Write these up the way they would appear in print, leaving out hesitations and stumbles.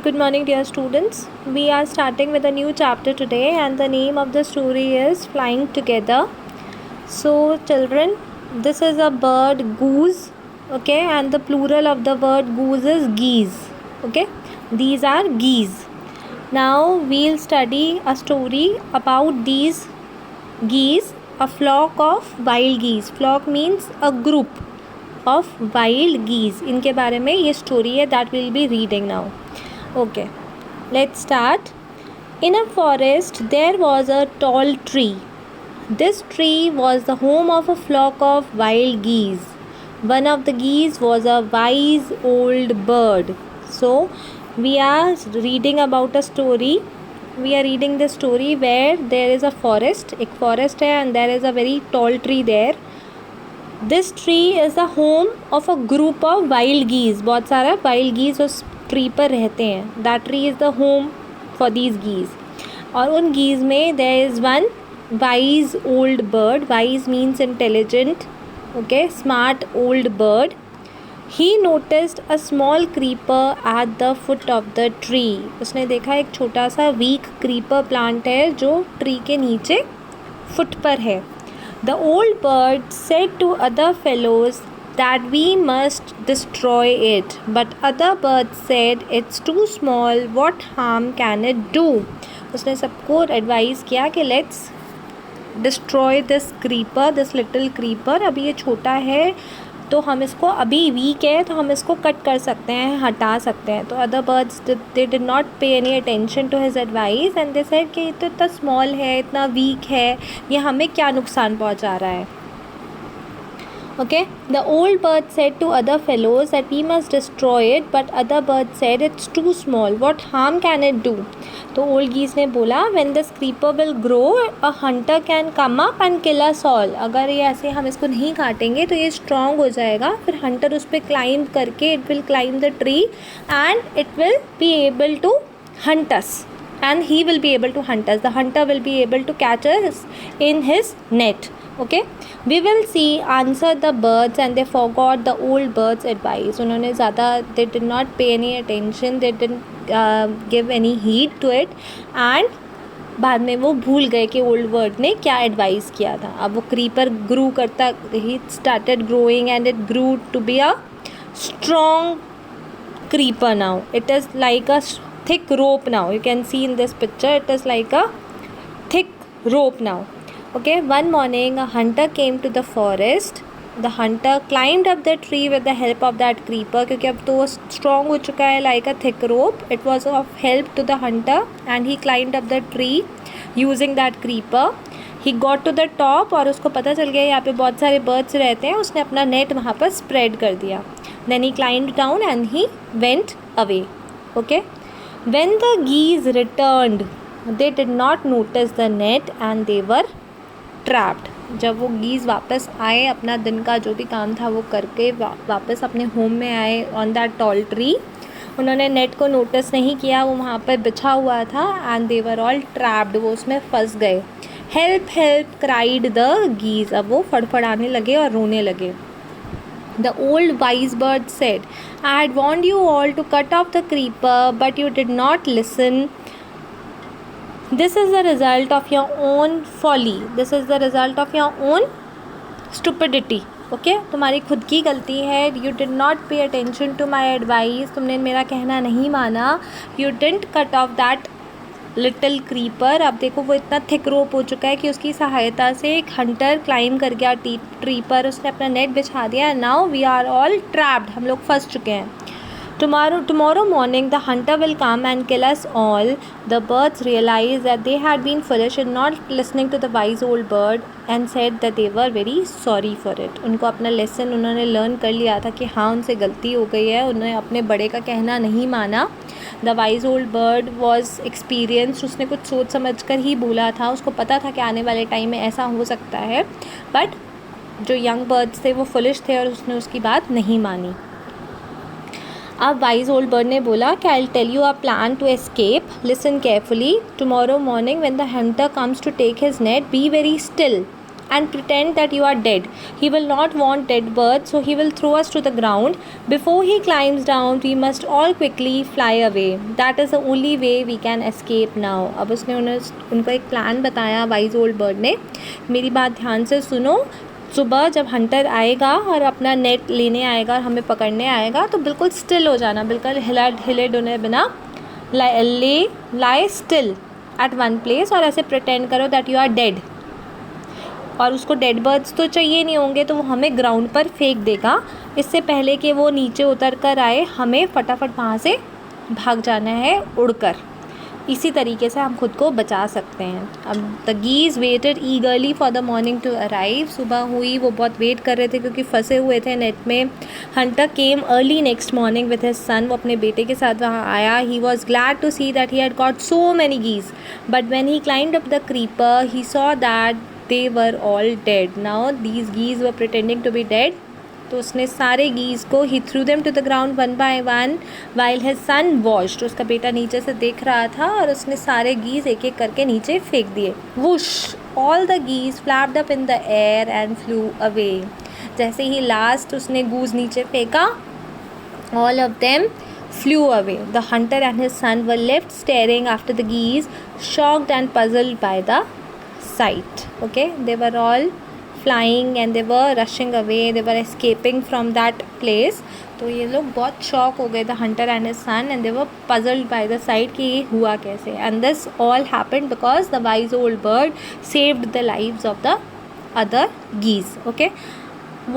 Good morning, dear students. We are starting with a new chapter today, and the name of the story is Flying Together. So, children, this is a bird goose, okay, and the plural of the word goose is geese, okay. These are geese. Now, we'll study a story about these geese, a flock of wild geese. Flock means a group of wild geese. इनके बारे में ये story है that we'll be reading now. Okay, let's start. In a forest there was a tall tree. This tree was the home of a flock of wild geese. One of the geese was a wise old bird. So we are reading about a story. We are reading the story where there is a forest. एक forest है and there is a very tall tree there. This tree is the home of a group of wild geese. बहुत सारा wild geese उस tree पर रहते हैं. That tree is the home for these geese. और उन geese में there is one wise old bird. Wise means intelligent. Okay, smart old bird. He noticed a small creeper at the foot of the tree. उसने देखा एक छोटा सा weak creeper plant है जो ट्री के नीचे foot पर है. The old bird said to other fellows that we must destroy it, but other birds said it's too small, what harm can it do? उसने सबको एडवाइस किया कि let's destroy this creeper, this little creeper. अभी ये छोटा है तो हम इसको, अभी वीक है तो हम इसको कट कर सकते हैं, हटा सकते हैं. तो other birds they did not pay any attention to his advice and they said कि ये तो इतना स्मॉल है, इतना वीक है, ये हमें क्या नुकसान पहुंचा रहा है. Okay, the old bird said to other fellows that we must destroy it, but other birds said it's too small, what harm can it do? तो old geese ने बोला when this creeper will grow, a hunter can come up and kill us all. अगर ये ऐसे हम इसको नहीं काटेंगे तो ये strong हो जाएगा, फिर hunter उस पर climb करके it will climb the tree and it will be able to hunt us. And he will be able to hunt us. The hunter will be able to catch us in his net. Okay, we will see, answered the birds, and they forgot the old bird's advice. उन्होंने ज़्यादा they did not pay any attention, they didn't give any heed to it, and बाद में वो भूल गए कि old bird ने क्या एडवाइस किया था. अब वो क्रीपर ग्रू करता, he started growing and it grew to be a strong creeper now. It is like a thick rope now. You can see in this picture, it is like a thick rope now. Okay, one morning a hunter came to the forest. The hunter climbed up the tree with the help of that creeper. क्योंकि अब तो strong हो चुका है like a thick rope. It was of help to the hunter and he climbed up the tree using that creeper. He got to the top और उसको पता चल गया यहाँ पे बहुत सारे birds रहते हैं. उसने अपना net वहाँ पर spread कर दिया. Then he climbed down and he went away. Okay. When the geese returned, they did not notice the net and they were trapped. जब वो geese वापस आए, अपना दिन का जो भी काम था वो करके वापस अपने होम में आए on that tall tree, उन्होंने नेट को नोटिस नहीं किया, वो वहाँ पर बिछा हुआ था and they were all trapped. वो उसमें फंस गए. Help, help, cried the geese. अब वो फड़फड़ाने लगे और रोने लगे. The old wise bird said, I had warned you all to cut off the creeper, but you did not listen. This is the result of your own folly. This is the result of your own stupidity. Okay? तुम्हारी खुद की गलती है. You did not pay attention to my advice. तुमने मेरा कहना नहीं माना. You didn't cut off that little creeper. अब देखो वो इतना थिक रोप हो चुका है कि उसकी सहायता से एक हंटर क्लाइम कर गया ट्री पर, उसने अपना नेट बिछा दिया. Now we are all trapped. हम लोग फंस चुके हैं. Tomorrow morning the hunter will come and kill us all. The birds realized that they had been foolish in not listening to the wise old bird and said that they were very sorry for it. उनको अपना lesson उन्होंने learn कर लिया था कि हाँ उनसे गलती हो गई है, उन्होंने अपने बड़े का कहना नहीं माना. The wise old bird was experienced. उसने कुछ सोच समझ कर ही बोला था, उसको पता था कि आने वाले टाइम में ऐसा हो सकता है, बट जो यंग बर्ड्स थे वो फुलिश थे और उसने उसकी बात नहीं मानी. अब वाइज ओल्ड बर्ड ने बोला कि I tell you a plan to escape. Listen carefully. Tomorrow morning when the hunter comes to take his net, be very still. and pretend that you are dead. He will not want dead birds, so he will throw us to the ground. Before he climbs down, we must all quickly fly away. That is the only way we can escape now. अब उसने उनको एक plan बताया wise old bird ने. मेरी बात ध्यान से सुनो. सुबह जब हंटर आएगा और अपना नेट लेने आएगा और हमें पकड़ने आएगा तो बिल्कुल स्टिल हो जाना, बिल्कुल हिले डुले बिना लाई स्टिल एट वन प्लेस और ऐसे प्रिटेंड करो दैट यू आर डेड. और उसको डेड बर्ड्स तो चाहिए नहीं होंगे तो वो हमें ग्राउंड पर फेंक देगा. इससे पहले कि वो नीचे उतर कर आए हमें फटाफट वहाँ से भाग जाना है उड़कर. इसी तरीके से हम खुद को बचा सकते हैं. अब the geese waited eagerly for the morning to arrive. सुबह हुई, वो बहुत वेट कर रहे थे क्योंकि फंसे हुए थे नेट में. Hunter came early next morning with his son. वो अपने बेटे के साथ वहाँ आया. He was glad to see that he had got so many geese, but when he climbed up the creeper he saw that they were all dead. Now these geese were pretending to be dead. तो उसने सारे geese को he threw them to the ground one by one while his son watched. उसका बेटा नीचे से देख रहा था और उसने सारे geese एक एक करके नीचे फेंक दिए. Whoosh! All the geese flapped up in the air and flew away. जैसे ही लास्ट उसने goose नीचे फेंका, all of them flew away. The hunter and his son were left staring after the geese, shocked and puzzled by the sight. Okay, they were all flying and they were rushing away, they were escaping from that place. तो ये लोग बहुत shock हो गए, the hunter and his son, and they were puzzled by the sight कि ये हुआ कैसे. And this all happened because the wise old bird saved the lives of the other geese. Okay,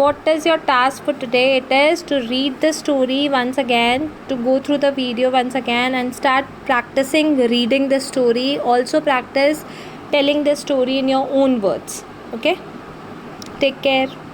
what is your task for today? It is to read the story once again, to go through the video once again and start practicing reading the story. Also practice telling the story in your own words. Okay, take care.